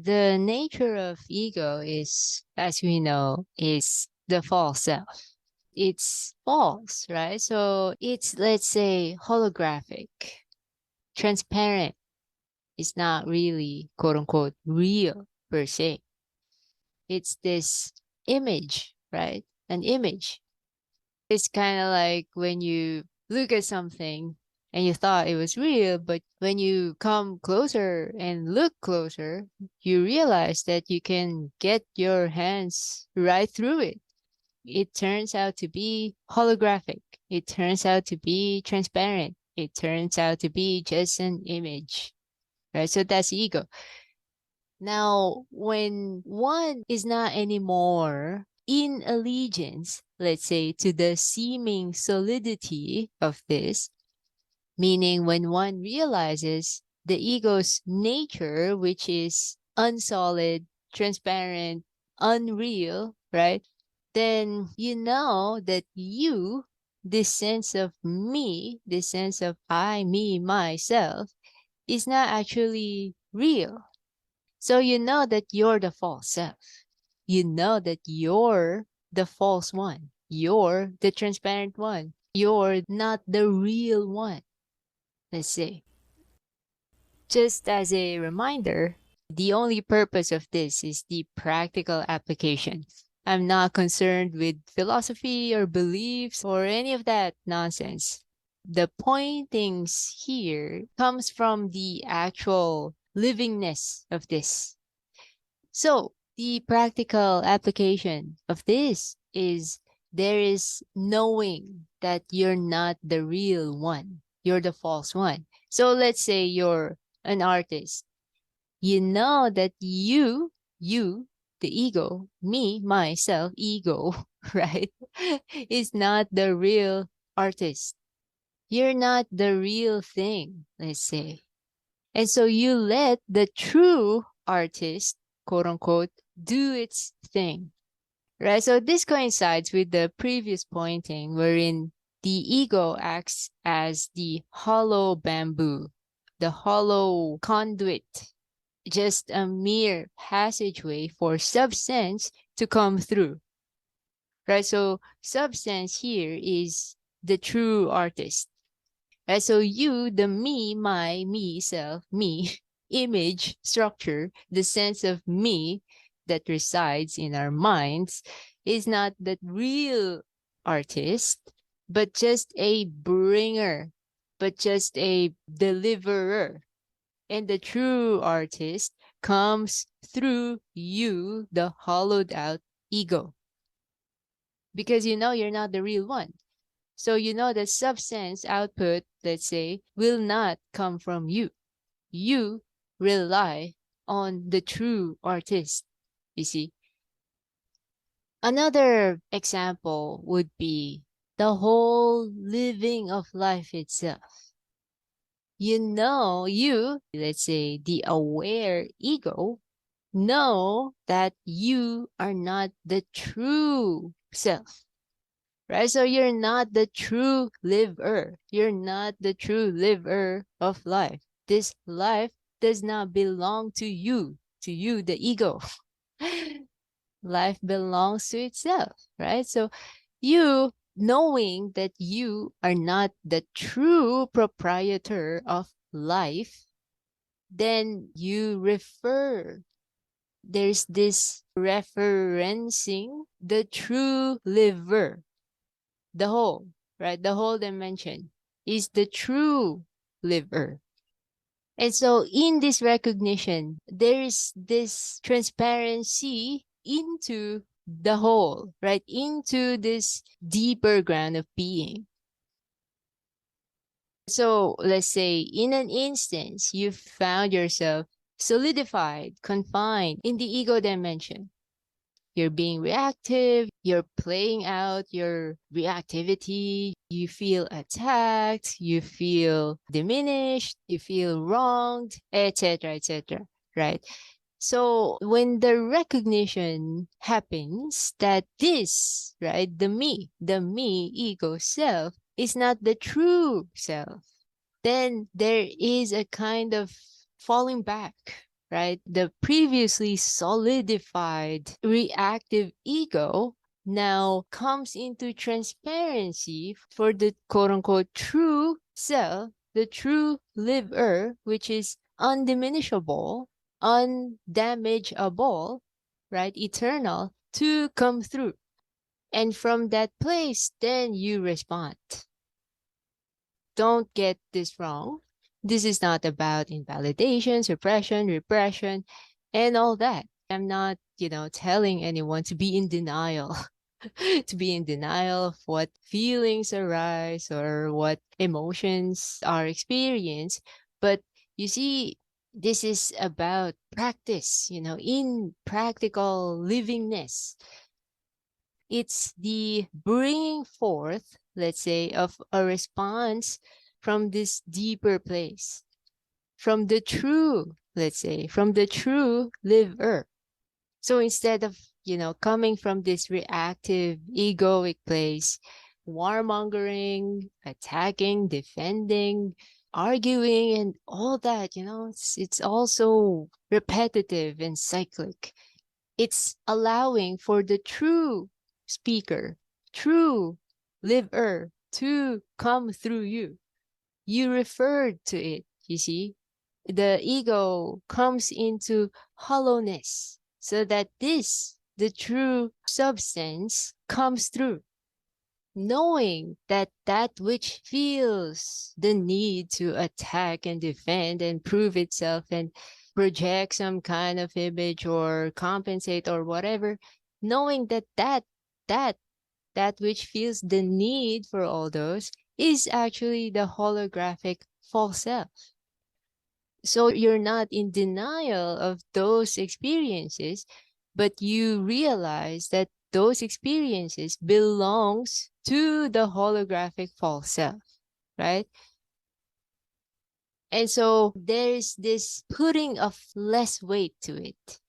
The nature of ego is, as we know, is the false self. It's false, right? So it's, let's say, holographic, transparent. It's not really, quote unquote, real per se. It's this image, right? An image. It's kind of like when you look at something and you thought it was real, but when you come closer and look closer, you realize that you can get your hands right through it. It turns out to be holographic. It turns out to be transparent. It turns out to be just an image, right? So that's ego. Now, when one is not anymore in allegiance, let's say, to the seeming solidity of this, meaning when one realizes the ego's nature, which is unsolid, transparent, unreal, right? Then you know that you, this sense of me, this sense of I, me, myself, is not actually real. So you know that you're the false self. You know that you're the false one. You're the transparent one. You're not the real one, let's say. Just as a reminder, the only purpose of this is the practical application. I'm not concerned with philosophy or beliefs or any of that nonsense. The pointings here comes from the actual livingness of this. So the practical application of this is there is knowing that you're not the real one. You're the false one. So let's say you're an artist. You know that you, the ego, me, myself, ego, right, is not the real artist. You're not the real thing, let's say. And so you let the true artist, quote unquote, do its thing, right? So this coincides with the previous pointing wherein the ego acts as the hollow bamboo, the hollow conduit, just a mere passageway for substance to come through, right? So substance here is the true artist. Right? So you, the me, my, me, self, me, image, structure, the sense of me that resides in our minds is not the real artist, but just a bringer, but just a deliverer. And the true artist comes through you, the hollowed out ego. Because you know you're not the real one. So you know that substance output, let's say, will not come from you. You rely on the true artist, you see. Another example would be the whole living of life itself. You know, you, let's say, the aware ego, know that you are not the true self. Right? So you're not the true liver. You're not the true liver of life. This life does not belong to you, the ego. Life belongs to itself, right? So you, knowing that you are not the true proprietor of life, then you refer. There's this referencing the true liver, the whole, right? The whole dimension is the true liver. And so in this recognition, there is this transparency into the whole, right? Into this deeper ground of being. So let's say in an instance, you found yourself solidified, confined in the ego dimension. You're being reactive, you're playing out your reactivity, you feel attacked, you feel diminished, you feel wronged, etc., right? So when the recognition happens that this, right, the me, ego self, is not the true self, then there is a kind of falling back, right? The previously solidified reactive ego now comes into transparency for the quote unquote true self, the true liver, which is undiminishable, undamageable, right? Eternal, to come through. And from that place, then you respond. Don't get this wrong. This is not about invalidation, suppression, repression, and all that. I'm not, telling anyone to be in denial, to be in denial of what feelings arise or what emotions are experienced. But you see, this is about practice, in practical livingness. It's the bringing forth, let's say, of a response from this deeper place, from the true, let's say, from the true liver. So instead of, coming from this reactive, egoic place, warmongering, attacking, defending, arguing, and all that, it's also repetitive and cyclic. It's allowing for the true speaker, true liver to come through you. You referred to it, you see. The ego comes into hollowness so that the true substance, comes through. Knowing that that which feels the need to attack and defend and prove itself and project some kind of image or compensate or whatever, knowing that which feels the need for all those is actually the holographic false self. So you're not in denial of those experiences, but you realize that those experiences belongs to the holographic false self, right? And so there's this putting of less weight to it.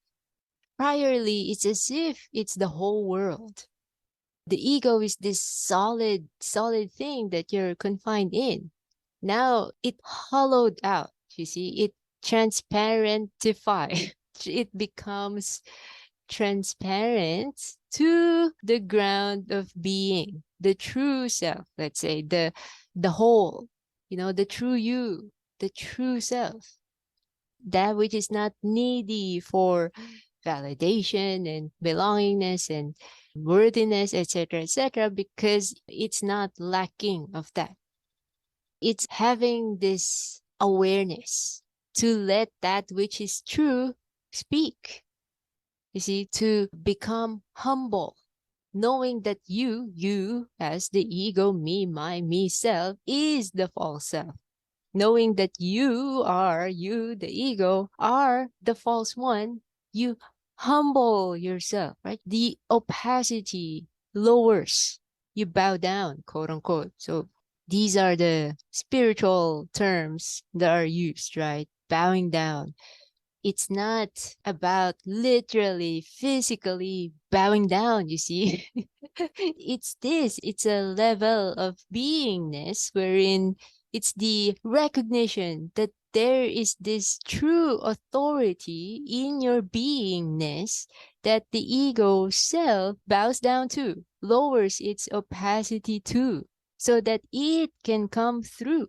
Priorly, it's as if it's the whole world. The ego is this solid thing that you're confined in. Now it hollowed out, you see, it transparentify. It becomes transparent to the ground of being, the true self, let's say, the whole, the true you, the true self, that which is not needy for validation and belongingness and worthiness, etc., because it's not lacking of that. It's having this awareness to let that which is true speak. You see, to become humble, knowing that you as the ego, me, my, me self, is the false self. Knowing that you, the ego, are the false one, you humble yourself, right? The opacity lowers. You bow down, quote unquote. So these are the spiritual terms that are used, right? Bowing down. It's not about literally, physically bowing down, you see. It's a level of beingness wherein it's the recognition that there is this true authority in your beingness that the ego self bows down to, lowers its opacity to, so that it can come through.